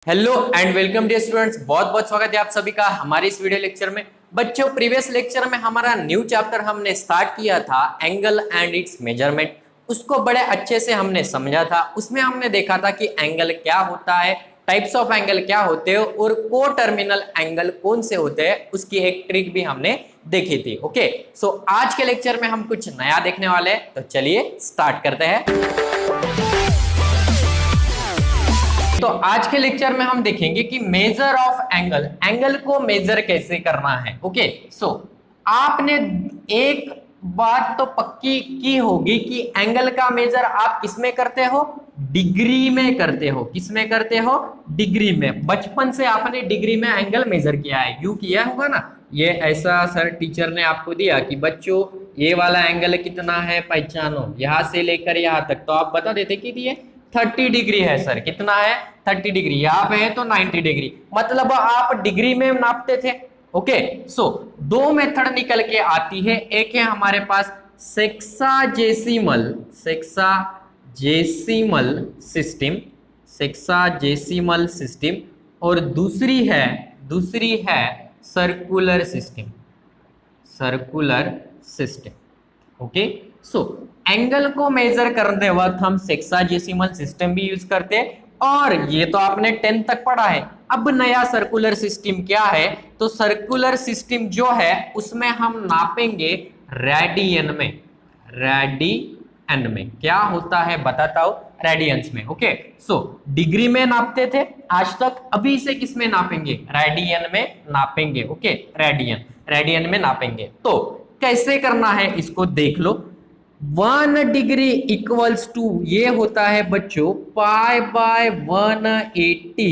Hello and welcome dear students, बहुत बहुत स्वागत है आप सभी का हमारे इस वीडियो लेक्चर में। बच्चों, प्रीवियस लेक्चर में हमारा न्यू चैप्टर हमने स्टार्ट किया था एंगल एंड इट्स मेजरमेंट। उसको बड़े अच्छे से हमने समझा था। उसमें हमने देखा था कि एंगल क्या होता है, टाइप्स ऑफ एंगल क्या होते हैं और को टर्मिनल एंगल कौन से होते हैं, उसकी एक ट्रिक भी हमने देखी थी। ओके, सो आज के लेक्चर में हम कुछ नया देखने वाले हैं, तो चलिए स्टार्ट करते हैं। तो आज के लेक्चर में हम देखेंगे कि मेजर ऑफ एंगल, एंगल को मेजर कैसे करना है। ओके, सो आपने एक बात तो पक्की की होगी कि एंगल का मेजर आप किसमें करते हो, डिग्री में करते हो। किसमें करते हो, डिग्री में। बचपन से आपने डिग्री में एंगल मेजर किया है, यू किया होगा ना। ये ऐसा सर टीचर ने आपको दिया कि बच्चों ये वाला एंगल कितना है पहचानो, यहां से लेकर यहां तक, तो आप बता देते कि दिए 30 डिग्री है सर। कितना है, 30 डिग्री। यहाँ पे है तो 90 डिग्री, मतलब आप डिग्री में नापते थे। ओके, सो दो मेथड निकल के आती है। एक है हमारे पास सेक्साजेसिमल सिस्टम, सेक्साजेसिमल सिस्टम, और दूसरी है circular system. Okay, so angle को मेजर करते वक्त हम सेक्साजेसिमल सिस्टम भी यूज करते हैं, और ये तो आपने 10 तक पढ़ा है। अब नया सर्कुलर सिस्टम क्या है, तो सर्कुलर सिस्टम जो है उसमें हम नापेंगे रेडियन में। क्या होता है बताता हूं, रेडियंस में। ओके, सो डिग्री में नापते थे आज तक, अभी से किस में नापेंगे, रेडियन में नापेंगे। ओके, रेडियन में नापेंगे। तो कैसे करना है इसको देख लो। 1 डिग्री इक्वल्स टू ये होता है बच्चों पाई बाय 180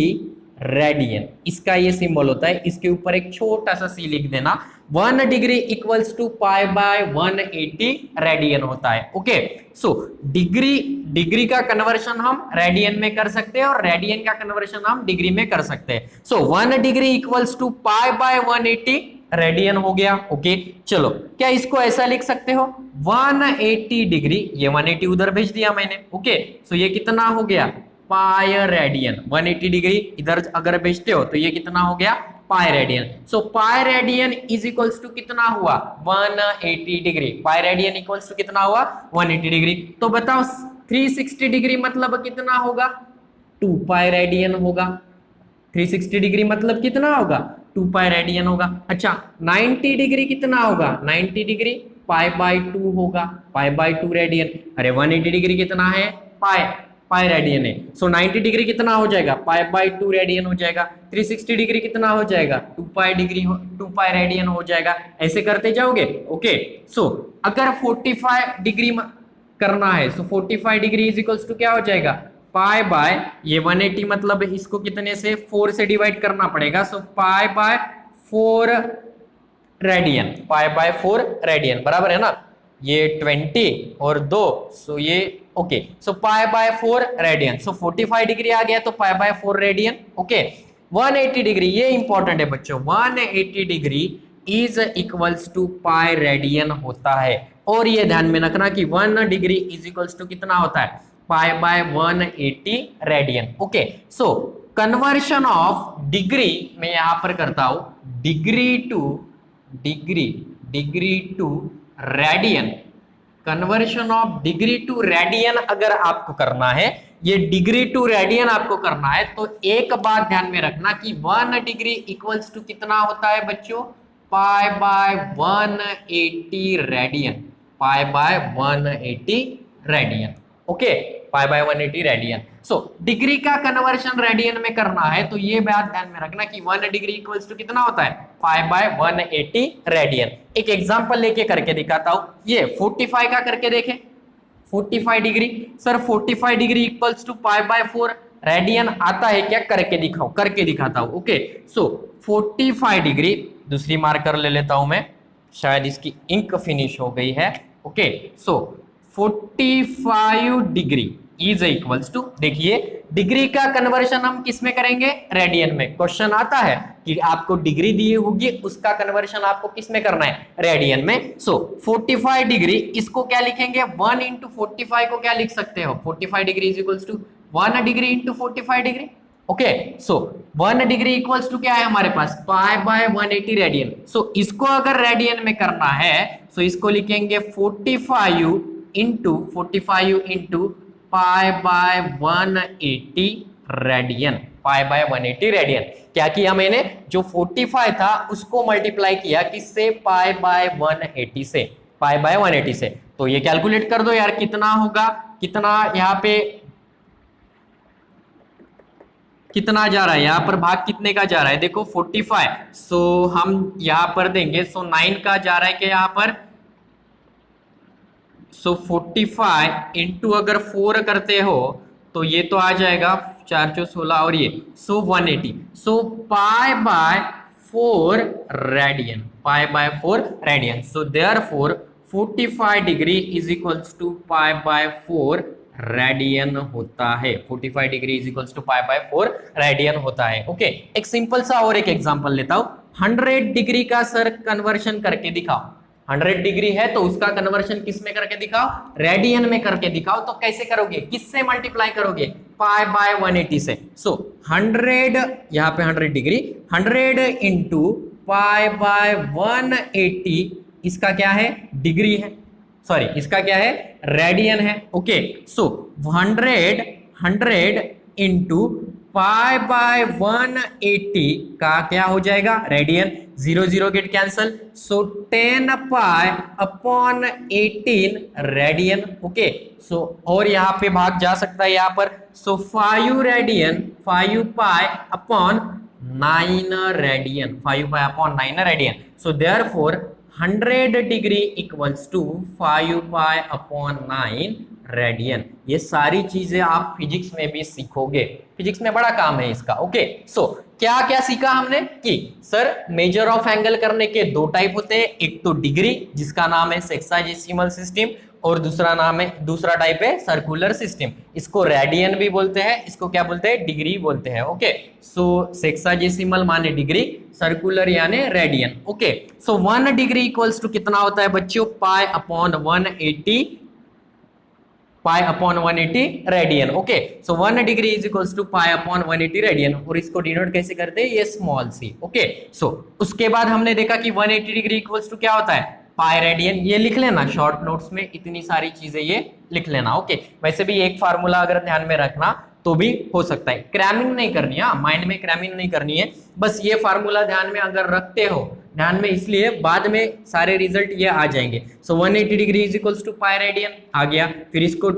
रेडियन। इसका ये सिंबल होता है, इसके ऊपर एक छोटा सा सी लिख देना। 1 degree equals to pi by 180 radian होता है। ओके, सो डिग्री का कन्वर्शन हम रेडियन में कर सकते हैं और रेडियन का कन्वर्शन हम डिग्री में कर सकते हैं। So 1 degree equals to pi by 180 radian हो गया। ओके, चलो क्या इसको ऐसा लिख सकते हो, 180 डिग्री, ये 180 उधर भेज दिया मैंने। ओके, सो ये कितना हो गया, पाई रेडियन। 180 डिग्री इधर अगर भेजते हो तो ये कितना हो गया, pi radian. So pi radian is equals to कितना हुआ, 180 degree. Pi radian equals to कितना हुआ, 180 डिग्री। तो बताओ 360 डिग्री मतलब कितना होगा, 2 पाई रेडियन होगा। 360 डिग्री मतलब कितना होगा, 2 पाई रेडियन होगा। अच्छा, 90 डिग्री कितना होगा, 90 डिग्री पाई बाय 2 होगा, पाई बाय 2 रेडियन। अरे 180 डिग्री कितना है, पाई रेडियन है। सो 90 डिग्री कितना हो जाएगा, पाई बाय 2 रेडियन हो जाएगा। 360 डिग्री कितना हो जाएगा, 2 पाई रेडियन हो जाएगा। ऐसे करते जाओगे। ओके, सो अगर 45 डिग्री करना है, सो 45 डिग्री इज इक्वल्स टू क्या हो जाएगा, पाई बाय ये 180 मतलब इसको कितने से 4 से डिवाइड करना पड़ेगा। So pi by 4 radian, pi by 4 radian बराबर है ना, ये 20 और 2, सो ये okay, so pi by 4 radian. So 45 degree आ गया तो pi by 4 radian. Okay, 180 degree, ये इंपॉर्टेंट है बच्चों, 180 degree is equals to pi radian होता है। और ये ध्यान में रखना कि 1 डिग्री इज इक्वल्स टू कितना होता है, pi by 180 radian. Okay, so conversion of degree मैं यहां पर करता हूं, degree to radian. Conversion of degree to radian अगर आपको करना है, ये डिग्री टू रेडियन आपको करना है, तो एक बात ध्यान में रखना कि 1 डिग्री इक्वल्स टू कितना होता है बच्चों, पाई by 180 radian, pi by 180 radian. Okay, pi by 180 radian. So degree का कन्वर्शन रेडियन में करना है, तो ये बात ध्यान में रखना कि 1 डिग्री इक्वल्स टू कितना होता है, पाई बाय 180 रेडियन। एक एग्जांपल लेके करके दिखाता हूं, ये 45 का करके देखें। 45 degree sir, 45 degree equals to pi by 4 radian आता है क्या, करके दिखाओ, करके दिखाता हूं। ओके, सो 45 डिग्री, दूसरी मार्कर ले लेता हूं मैं, शायद इसकी इंक फिनिश हो गई है। Okay, so 45 degree is equals to, देखिए डिग्री का कन्वर्शन हम किस में करेंगे, रेडियन में। क्वेश्चन आता है कि आपको डिग्री दी होगी, उसका कन्वर्शन आपको किस में करना है, रेडियन में। सो 45 डिग्री, इसको क्या लिखेंगे, 1 इंटू 45 को क्या लिख सकते हो, 45 degree is equals to 1 degree into 45 degree. Okay. So 1 degree equals to क्या है हमारे पास, पाई बाय 180 रेडियन। सो इसको अगर रेडियन में करना है तो इसको लिखेंगे 45 into pi by 180 radian, pi by 180 radian. क्या किया मैंने, जो 45 था उसको मल्टीप्लाई किया किससे, पाई बाय 180 से, पाई बाय 180 से। तो ये कैलकुलेट कर दो यार कितना होगा, कितना यहाँ पे कितना जा रहा है, यहाँ पर भाग कितने का जा रहा है, देखो 45। सो हम यहाँ पर देंगे, सो 9 का जा रहा है क्या यहाँ पर, सो 45 इंटू अगर 4 करते हो तो ये तो आ जाएगा 4 चौ 16 और ये, so 180। So pi by 4 radian, pi by 4 radian. So therefore 45 degree is equals to pi by 4 radian होता है। 45 degree is equals to pi by 4 radian होता है। ओके, एक सिंपल सा और एक एग्जांपल लेता हूं। 100 डिग्री का सर कन्वर्शन करके दिखाओ। 100 डिग्री है तो उसका कन्वर्शन किस में करके दिखाओ, रेडियन में करके दिखाओ। तो कैसे करोगे, किससे मल्टीप्लाई करोगे, पाई बाय 180 से। सो 100 यहाँ पे 100 डिग्री, 100 इंटू पाई बाय 180, इसका क्या है, डिग्री है, सॉरी इसका क्या है, रेडियन है। Okay, so 100 into pi by 180 का क्या हो जाएगा, radian. 0 0 get cancel, so 10 pi upon 18 radian. Okay, so और यहाँ पे भाग जा सकता है यहाँ पर, so 5 radian, 5 pi upon 9 radian, 5 pi upon 9 radian. So therefore 100 degree equals to 5 pi upon 9 radian. ये सारी चीजें आप फिजिक्स में भी सीखोगे, फिजिक्स में बड़ा काम है इसका। ओके, सो क्या क्या सीखा हमने कि सर मेजर ऑफ एंगल करने के 2 टाइप होते हैं, एक तो डिग्री जिसका नाम है सेक्साजेसिमल सिस्टम, और दूसरा टाइप है सर्कुलर सिस्टम। इसको रेडियन भी बोलते हैं, इसको क्या बोलते हैं, डिग्री बोलते हैं। ओके, सो सेक्साजेसिमल माने डिग्री, सर्कुलर यानी radian. Okay, so 1 degree equals to कितना होता है बच्चों, pi upon 180, pi upon 180 radian. Okay, so 1 degree is equals to pi upon 180 radian, और इसको डिनोट कैसे करते हैं, ये स्मॉल सी। ओके, सो उसके बाद हमने देखा कि 180 डिग्री इक्वल्स टू क्या होता है, पाई रेडियन। ये लिख लेना शॉर्ट नोट्स में, इतनी सारी चीजें ये लिख लेना। ओके, वैसे भी एक फार्मूला अगर ध्यान में रखना तो भी हो सकता है, क्रैमिंग नहीं करनी है, माइंड में क्रैमिंग नहीं करनी है, बस ये फार्मूला ध्यान में अगर रखते हो, ध्यान में इसलिए बाद में सारे रिजल्ट ये आ जाएंगे। So 180 degree is equals to pi radian आ गया, फिर इसको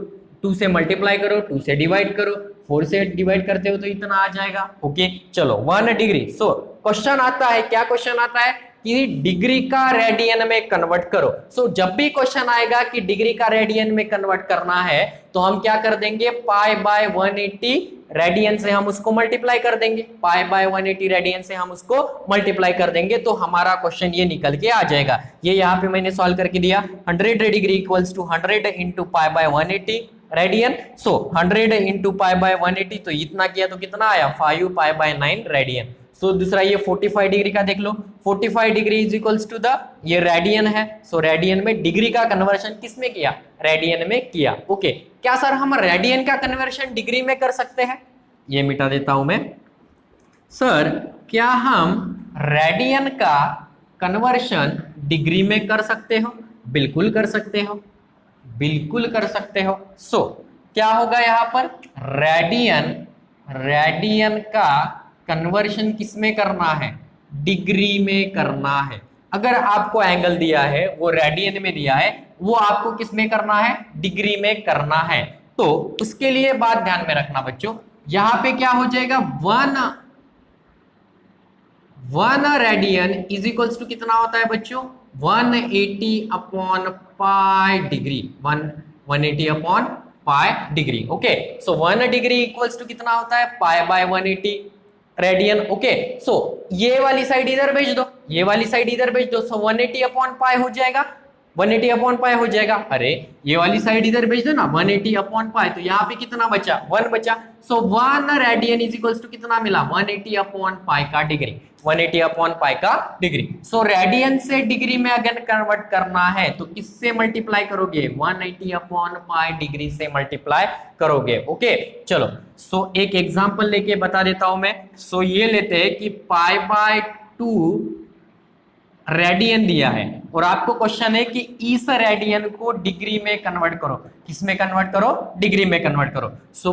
2 से मल्टीप्लाई करो, 2 से डिवाइड करो, 4 से डिवाइड करते हो तो इतना आ जाएगा। ओके, चलो 1 डिग्री। सो क्वेश्चन आता है, क्या क्वेश्चन आता है कि डिग्री का रेडियन में कन्वर्ट करो। सो जब भी क्वेश्चन आएगा कि डिग्री का रेडियन में कन्वर्ट करना है तो हम क्या कर देंगे, पाई बाय 180 रेडियन से हम उसको मल्टीप्लाई कर देंगे, पाई बाय 180 रेडियन से हम उसको मल्टीप्लाई कर देंगे, तो हमारा क्वेश्चन ये निकल के आ जाएगा। ये यहाँ पे मैंने सॉल्व करके दिया, 100 degree equals to 100 into pi by 180 radian. So 100 into pi by 180, तो इतना किया तो कितना आया, 5 पाई बाय 9 रेडियन। सो दूसरा ये 45 डिग्री का देख लो, 45 degree is equals to the, ये रेडियन है, सो रेडियन में डिग्री का कन्वर्शन किस में किया, रेडियन में किया। ओके, क्या सर हम रेडियन का कन्वर्शन डिग्री में कर सकते हैं, ये मिटा देता हूं मैं। सर क्या हम रेडियन का कन्वर्शन डिग्री में कर सकते हो, बिल्कुल कर सकते हो, बिल्कुल कर सकते हो। सो क्या होगा यहाँ पर, रेडियन का कन्वर्शन किस में करना है, डिग्री में करना है। अगर आपको एंगल दिया है वो रेडियन में दिया है, वो आपको किस में करना है, डिग्री में करना है। तो उसके लिए बात ध्यान में रखना बच्चों, यहां पे क्या हो जाएगा, 1 रेडियन इज इक्वल्स टू कितना होता है बच्चों, 180 upon pi degree, 180 upon pi degree. Okay, so 1 degree equals to कितना होता है, pi by 180 radian. Okay, so ये वाली साइड इधर भेज दो, ये वाली साइड इधर भेज दो, सो 180 अपॉन पाई हो जाएगा, 180 अपॉन पाई हो जाएगा। अरे ये वाली साइड इधर भेज दो ना, 180 अपॉन पाई, तो यहाँ पे कितना बचा, 1 बचा। सो 1 रेडियन इज इक्वल्स टू कितना मिला, 180 अपॉन पाई का डिग्री, 180 अपॉन पाई का डिग्री। सो रेडियन से डिग्री में अगर कन्वर्ट करना है तो किससे मल्टीप्लाई करोगे, 180 अपॉन पाई डिग्री से मल्टीप्लाई करोगे। ओके, चलो सो एक एग्जांपल लेके बता देता हूं मैं। सो ये लेते हैं कि π/2 रेडियन दिया है और आपको क्वेश्चन है कि इस रेडियन को डिग्री में कन्वर्ट करो। किस में कन्वर्ट करो? डिग्री में कन्वर्ट करो। So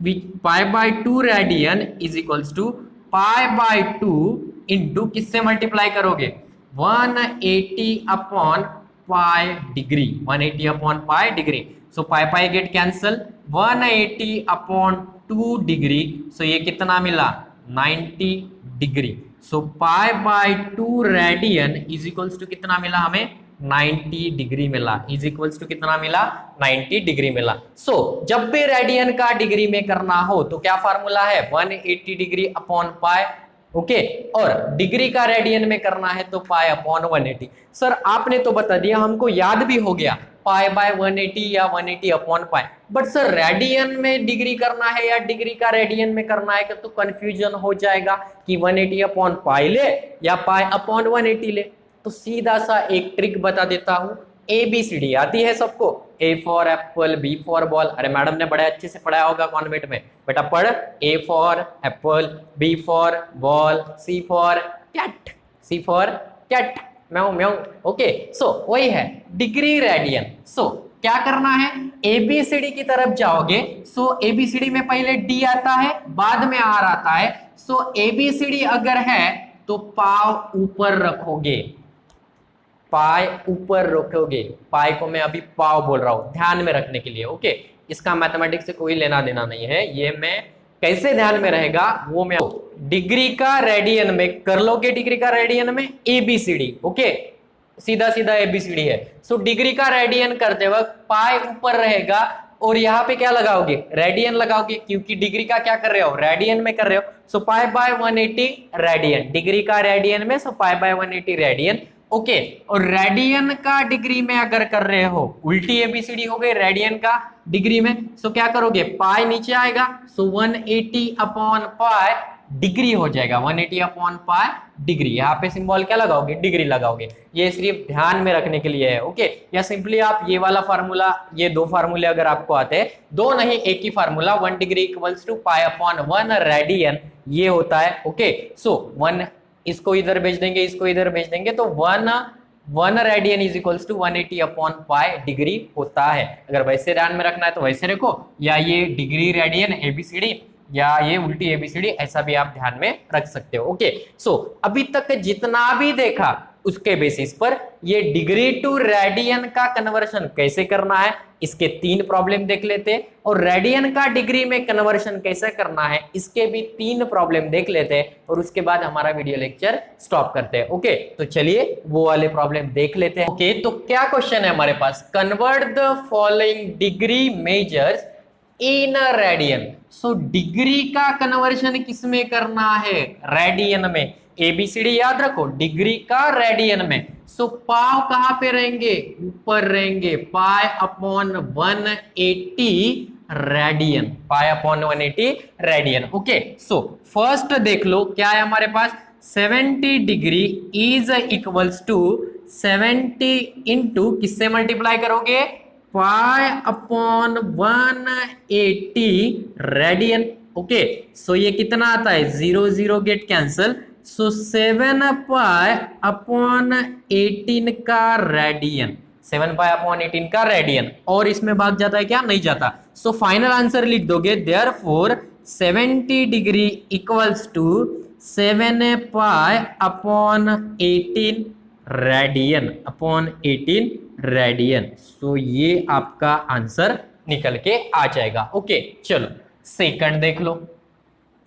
π/2 radian is equals to π/2 into किससे मल्टीप्लाई करोगे? 180 upon pi degree, 180 upon pi degree. So pi pi get cancel, 180 upon 2 degree. So ये कितना मिला? 90 degree. So π/2 radian is equals to कितना मिला हमें? 90 डिग्री मिला। इज इक्वल्स टू कितना मिला? 90 डिग्री मिला। सो जब भी रेडियन का डिग्री में करना हो तो क्या फार्मूला है? 180 डिग्री अपॉन पाई। ओके, और डिग्री का रेडियन में करना है तो पाई अपॉन 180। सर आपने तो बता दिया, हमको याद भी हो गया π/180 या 180 upon pi, but sir radian में डिग्री करना है या डिग्री का रेडियन में करना है तो कंफ्यूजन हो जाएगा कि 180 अपॉन पाई ले या पाई अपॉन 180 ले। तो सीधा सा एक ट्रिक बता देता हूं। ABCD आती है सबको? A for apple, B for ball. अरे मैडम ने बड़े अच्छे से पढ़ाया होगा कॉन्वेंट में, बेटा पढ़। A for apple, B for ball, C for cat, C for cat, म्याऊ म्याऊ। ओके, सो वही है डिग्री रेडियन। सो क्या करना है? ABCD की तरफ जाओगे। सो ABCD में पहले D आता है, बाद में R आता है। सो ABCD अगर है तो पाव ऊपर रखोगे, पाई ऊपर रखोगे। पाई को मैं अभी पाव बोल रहा हूं ध्यान में रखने के लिए। ओके, इसका मैथमेटिक्स से कोई लेना देना नहीं है, ये मैं कैसे ध्यान में रहेगा वो मैं डिग्री का रेडियन में कर लोगे। डिग्री का रेडियन में ABCD। ओके, सीधा सीधा ABCD है। सो डिग्री का रेडियन करते वक्त पाई ऊपर रहेगा और यहाँ पे क्या लगाओगे? रेडियन लगाओगे, क्योंकि डिग्री का क्या कर रहे हो? रेडियन में कर रहे हो। सो π/180 रेडियन, डिग्री का रेडियन में, सो π/180 रेडियन। ओके, और रेडियन का डिग्री में अगर कर रहे हो, उल्टी ABCD हो गई रेडियन का डिग्री में। सो क्या करोगे? पाई नीचे आएगा, सो 180 अपॉन पाई डिग्री हो जाएगा। 180 अपॉन पाई डिग्री, यहाँ पे सिंबल क्या लगाओगे? डिग्री लगाओगे। ये सिर्फ ध्यान में रखने के लिए है। ओके, या सिंपली आप ये वाला फार्मूला, ये दो फार्मूले अगर आपको आते हैं, दो नहीं एक ही formula, 1 degree equals to pi upon 1 radian, ये होता है। ओके, सो 1 इसको इधर भेज देंगे, इसको इधर भेज देंगे, तो 1 radian is equals to 180 upon pi degree होता है। अगर वैसे ध्यान में रखना है तो वैसे रखो, या ये डिग्री रेडियन ABCD, या ये उल्टी ABCD, ऐसा भी आप ध्यान में रख सकते हो। ओके, सो अभी तक जितना भी देखा उसके बेसिस पर ये डिग्री टू रेडियन का कन्वर्शन कैसे करना है, इसके 3 प्रॉब्लम देख लेते हैं, और रेडियन का डिग्री में कन्वर्शन कैसे करना है इसके भी 3 प्रॉब्लम देख लेते हैं, और उसके बाद हमारा वीडियो लेक्चर स्टॉप करते हैं। ओके, तो चलिए वो वाले प्रॉब्लम देख लेते हैं। ओके, तो क्या क्वेश्चन है हमारे पास? Convert the following degree measures in radian. So degree का कन्वर्शन किसमें करना है? रेडियन में। ABCD याद रखो, डिग्री का रेडियन में। सो पाव कहां पे रहेंगे? ऊपर रहेंगे। Pi upon 180 radian, pi upon 180 radian. Okay, so first देख लो क्या है हमारे पास? 70 degree is equals to 70 into किससे मल्टीप्लाई करोगे? Pi upon 180 radian. Okay, so ये कितना आता है? 0 0 get cancel. So 7 pi upon 18 का रेडियन, 7 पाई अपॉन 18 का रेडियन, और इसमें भाग जाता है क्या? नहीं जाता। सो फाइनल आंसर लिख दोगे, therefore 70 degree equals to 7 pi upon 18 radian, upon 18 radian. So ये आपका आंसर निकल के आ जाएगा। ओके, चलो सेकंड देख लो।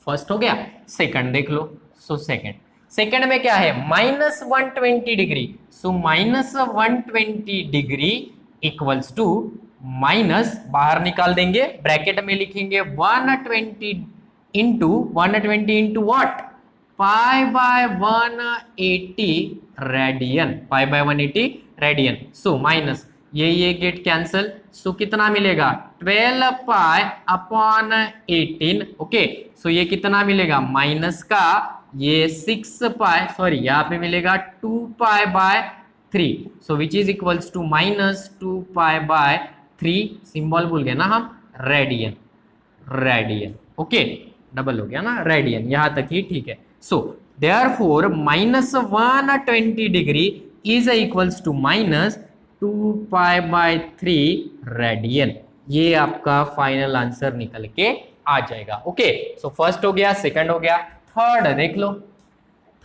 फर्स्ट हो गया, सेकंड देख लो। सो सेकंड में क्या है? -120 degree. So -120 degree equals to minus, बाहर निकाल देंगे, ब्रैकेट में लिखेंगे 120 into 120 into what? π/180 radian, π/180 radian. So minus ये गेट कैंसल। सो कितना मिलेगा? 12 पाई अपॉन 18। ओके, सो ये कितना मिलेगा? माइनस का ये 6 पाई, सॉरी यहाँ पे मिलेगा 2 pi by 3। So which is equals to -2 pi by 3। Symbol भूल गए ना हम? Radian, radian. ओके, डबल हो गया ना रेडियन, यहां तक ही ठीक है। So therefore -120 degree is equals to -2π/3 radian. ये आपका फाइनल आंसर निकल के आ जाएगा। ओके, सो फर्स्ट हो गया, सेकंड हो गया, थर्ड देख लो।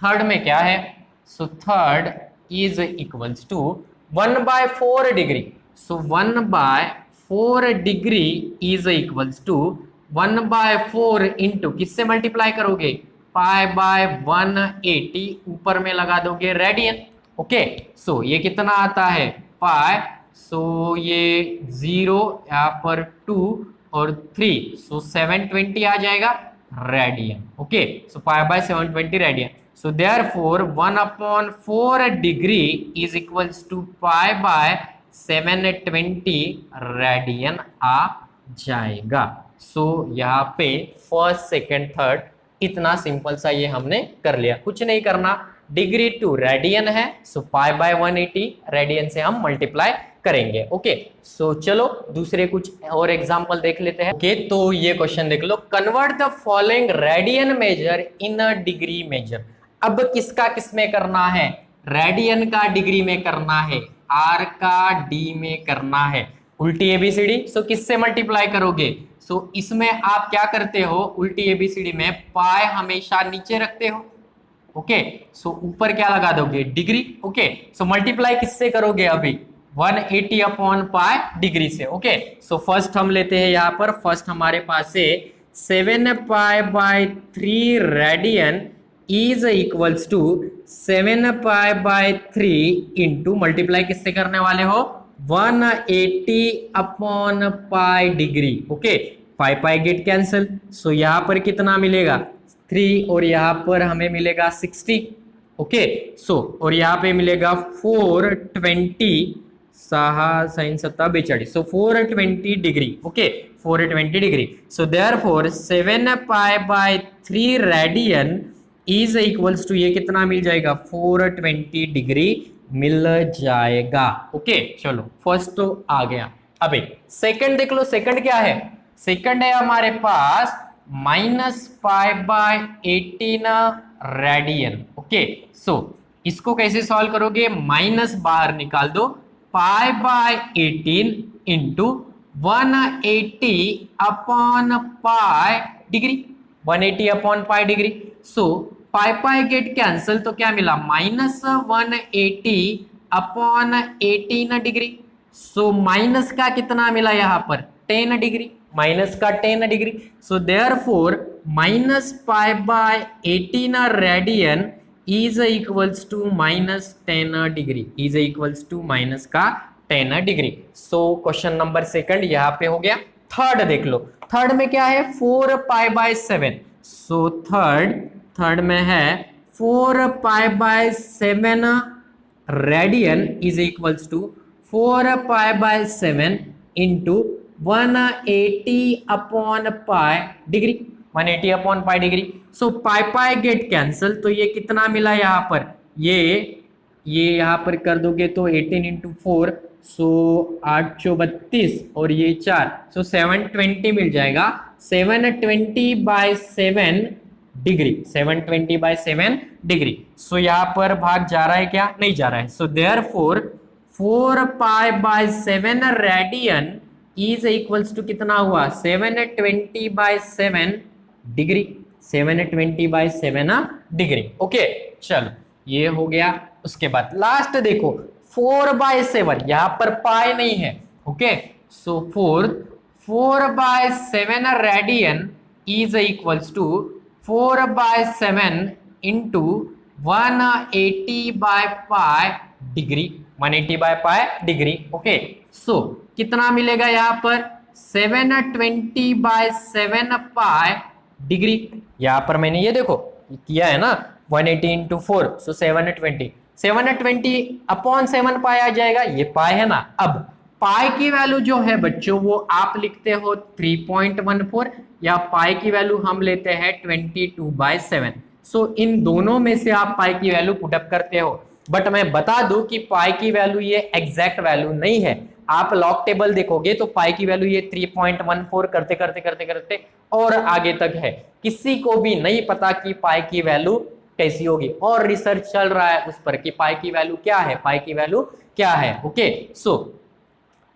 थर्ड में क्या है? So third is equals to 1/4 degree. So 1/4 degree is equals to 1/4 into किससे मल्टीप्लाई करोगे? π/180, ऊपर में लगा दोगे रेडियन। ओके, सो ये कितना आता है? पाई, सो ये 0 यहाँ पर 2 और 3, सो 720 आ जाएगा radian. Okay, so π/720 radian. So therefore 1/4 degree is equals to π/720 radian आ जाएगा। सो यहाँ पे फर्स्ट, सेकंड, थर्ड इतना सिंपल सा ये हमने कर लिया, कुछ नहीं करना। डिग्री टू रेडियन है, सो π/180 रेडियन से हम मल्टीप्लाई करेंगे। ओके, सो चलो दूसरे कुछ और एग्जांपल देख लेते हैं। ओके, तो ये क्वेश्चन देख लो, convert the following radian measure in a degree measure. अब किसका किस में करना है? रेडियन का डिग्री में करना है, आर का डी में करना है। उल्टी एबीसीडी, सो किससे मल्टीप्लाई करोगे? सो इसमें आप क्या करते हो? उल्टी एबीसीडी में पाई हमेशा नीचे रखते हो। ओके, सो ऊपर क्या लगा दोगे? डिग्री। ओके, सो मल्टीप्लाई किससे करोगे? अभी 180/पाई डिग्री से। ओके, सो फर्स्ट हम लेते हैं यहाँ पर, फर्स्ट हमारे पास है 7π/3 radian is equals to 7π/3 into multiply किससे करने वाले हो? 180/पाई degree. Okay, pi get cancel, so यहाँ पर कितना मिलेगा? 3 और यहाँ पर हमें मिलेगा 60। ओके, सो और यहाँ पे मिलेगा 420 so 420 degree. Okay, 420 degree. So therefore 7π/3 radian is equals to ये कितना मिल जाएगा? 420 डिग्री मिल जाएगा। ओके, चलो फर्स्ट तो आ गया। अभी सेकंड देख लो, सेकंड क्या है? सेकंड है हमारे पास -π/18 रेडियन। ओके, सो इसको कैसे सॉल्व करोगे? माइनस बाहर निकाल दो, π/18 इंटू 180/पाई डिग्री, 180/पाई degree. So pi get cancel, तो क्या मिला? -180/18 डिग्री। सो माइनस का कितना मिला यहाँ पर? 10 डिग्री, माइनस का 10 degree. So therefore -π/18 radian is equals to -10 degree, is equals to minus का 10 degree. So question number second यहाँ पे हो गया। थर्ड देख लो, थर्ड में क्या है? 4π/7। सो थर्ड में है 4π/7 radian is equals to 4π/7 into 180/पाई डिग्री, 180/पाई degree. So pi get cancel, तो ये कितना मिला यहाँ पर? ये यहाँ पर कर दोगे तो 18 इंटू 4, सो 832 और ये 4, सो 720 मिल जाएगा। 720/7 डिग्री, 720/7 डिग्री। सो यहाँ पर भाग जा रहा है क्या? नहीं जा रहा है। So therefore 4π/7 radian is equals to कितना हुआ? 720/7 डिग्री, 720/7 डिग्री। ओके, चलो ये हो गया। उसके बाद लास्ट देखो 4/7, यहाँ पर पाई नहीं है। Okay, so 4/7 radian is equals to 4/7 into 180/पाई डिग्री, 180/पाई डिग्री। ओके, सो कितना मिलेगा यहाँ पर? 720/7 पाई डिग्री। यहाँ पर मैंने ये देखो किया है ना, 180 इंटू 4, सो 720, 720/7 पाई आ जाएगा। ये पाई है ना। अब पाई की वैल्यू जो है बच्चों, वो आप लिखते हो 3.14, या पाई की वैल्यू हम लेते हैं 22/7। सो इन दोनों में से आप पाई की वैल्यू पुटअप करते हो। बट मैं बता दूं कि पाई की वैल्यू ये एग्जैक्ट वैल्यू नहीं है। आप लॉग टेबल देखोगे तो पाई की वैल्यू ये 3.14 करते करते करते करते और आगे तक है। किसी को भी नहीं पता कि पाई की वैल्यू कैसी होगी, और रिसर्च चल रहा है उस पर कि पाई की वैल्यू क्या है, पाई की वैल्यू क्या है। ओके सो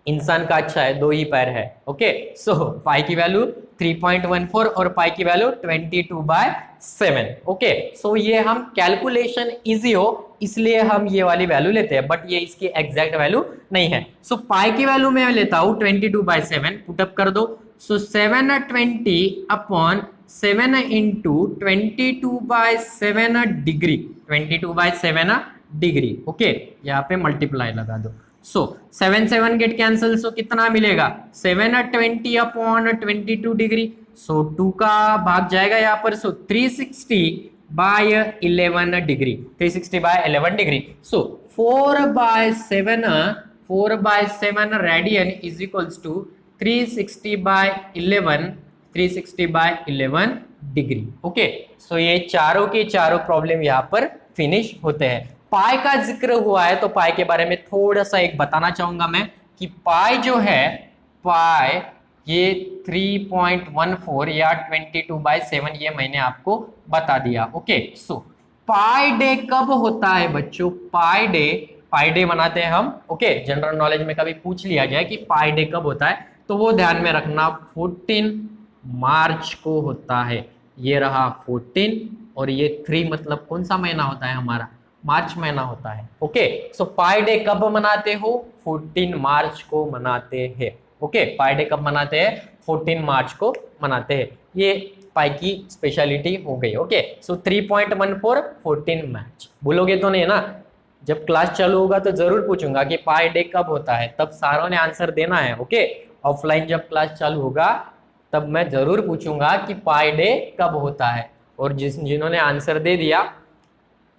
इंसान का अच्छा है, 2 ही पैर है। ओके सो पाई की वैल्यू 3.14 और पाई की वैल्यू 22/7। ओके सो ये हम कैलकुलेशन इजी हो इसलिए हम ये वाली वैल्यू लेते हैं, बट ये इसकी एग्जैक्ट वैल्यू नहीं है। सो पाई की वैल्यू मैं लेता हूं 22/7, पुटअप कर दो। सो 720/7 इंटू 22/7 डिग्री, 22/7 डिग्री। ओके यहाँ पे मल्टीप्लाई लगा दो। सो 7 गेट कैंसिल, सो कितना मिलेगा 720/22 डिग्री। सो 2 का भाग जाएगा यहाँ पर, so 360/11 degree, 360/11 degree. So 4/7 radian is equals to 360/11, 360/11 degree. Okay so ये चारों के चारों प्रॉब्लम यहाँ पर फिनिश होते हैं। पाई का जिक्र हुआ है तो पाई के बारे में थोड़ा सा एक बताना चाहूंगा मैं कि पाई जो है, पाई ये 3.14 या 22/7 ये मैंने आपको बता दिया। ओके सो पाई डे कब होता है बच्चों, पाई डे मनाते हैं हम। ओके जनरल नॉलेज में कभी पूछ लिया जाए कि पाई डे कब होता है तो वो ध्यान में रखना 14 मार्च को होता है। ये रहा 14 और ये 3 मतलब कौन सा महीना होता है हमारा, मार्च महीना होता है। ओके सो पाई डे कब मनाते हो, 14 मार्च को मनाते हैं। ओके पाई डे कब मनाते हैं, 14 मार्च को मनाते हैं। ये पाई की स्पेशलिटी हो गई। ओके सो 3.14 14 मार्च, भूलोगे तो नहीं ना, जब क्लास चालू होगा तो जरूर पूछूंगा कि पाई डे कब होता है, तब सारों ने आंसर देना है। ओके ऑफलाइन जब क्लास चालू होगा तब मैं जरूर पूछूंगा कि पाई डे कब होता है, और जिन्होंने आंसर दे दिया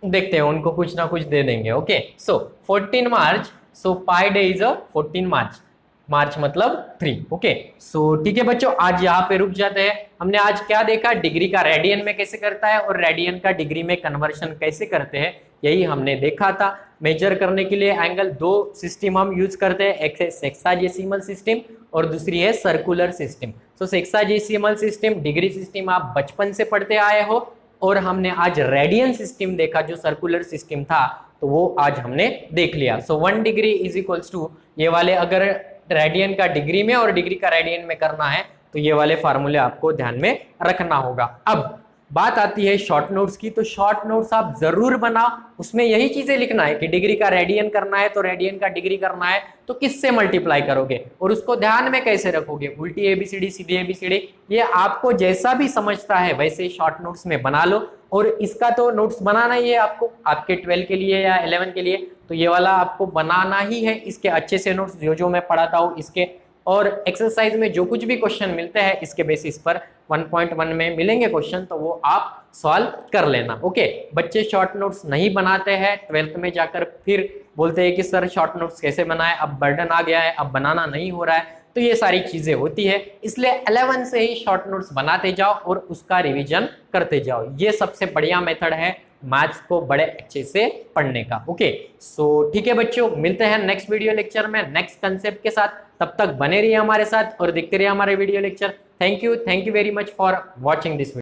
देखते हैं उनको कुछ ना कुछ दे देंगे। Okay so 14 March, so pi day is 14 मार्च, मार्च मतलब 3। ओके सो ठीक है बच्चों, आज यहाँ पे रुक जाते हैं। हमने आज क्या देखा, डिग्री का रेडियन में कैसे करता है और रेडियन का डिग्री में कन्वर्शन कैसे करते हैं, यही हमने देखा था। मेजर करने के लिए एंगल 2 सिस्टम हम यूज करते हैं, एक है सेक्साडेसिमल सिस्टम और दूसरी है सर्कुलर सिस्टम। सो सेक्साडेसिमल सिस्टम डिग्री सिस्टम आप बचपन से पढ़ते आए हो, और हमने आज रेडियन सिस्टम देखा जो सर्कुलर सिस्टम था, तो वो आज हमने देख लिया। सो 1 डिग्री इज इक्वल्स टू, ये वाले अगर रेडियन का डिग्री में और डिग्री का रेडियन में करना है तो ये वाले फार्मूले आपको ध्यान में रखना होगा। अब बात आती है शॉर्ट नोट्स की, तो शॉर्ट नोट्स आप जरूर बनाओ, उसमें यही चीजें लिखना है कि डिग्री का रेडियन करना है तो रेडियन का डिग्री करना है तो किससे मल्टीप्लाई करोगे और उसको ध्यान में कैसे रखोगे, उल्टी एबीसीडी सीधी एबीसीडी, ये आपको जैसा भी समझता है वैसे शॉर्ट नोट्स में बना लो। और इसका तो नोट्स बनाना ही है आपको, आपके 12 के लिए या 11 के लिए, तो ये वाला आपको बनाना ही है। इसके अच्छे से नोट्स जो मैं पढ़ाता हूँ इसके, और एक्सरसाइज में जो कुछ भी क्वेश्चन मिलते हैं इसके बेसिस पर 1.1 में मिलेंगे क्वेश्चन, तो वो आप सॉल्व कर लेना। ओके बच्चे शॉर्ट नोट्स नहीं बनाते हैं 12th में जाकर, फिर बोलते हैं कि सर शॉर्ट नोट्स कैसे बनाए, अब बर्डन आ गया है, अब बनाना नहीं हो रहा है, तो ये सारी चीजें होती है। इसलिए 11 से ही शॉर्ट नोट्स बनाते जाओ और उसका रिवीजन करते जाओ, ये सबसे बढ़िया मेथड है मैथ्स को बड़े अच्छे से पढ़ने का। ओके सो ठीक है बच्चों, मिलते हैं नेक्स्ट वीडियो लेक्चर में नेक्स्ट कंसेप्ट के साथ, तब तक बने रहिए हमारे साथ और देखते रहिए हमारे video lecture. Thank you very much for watching this video.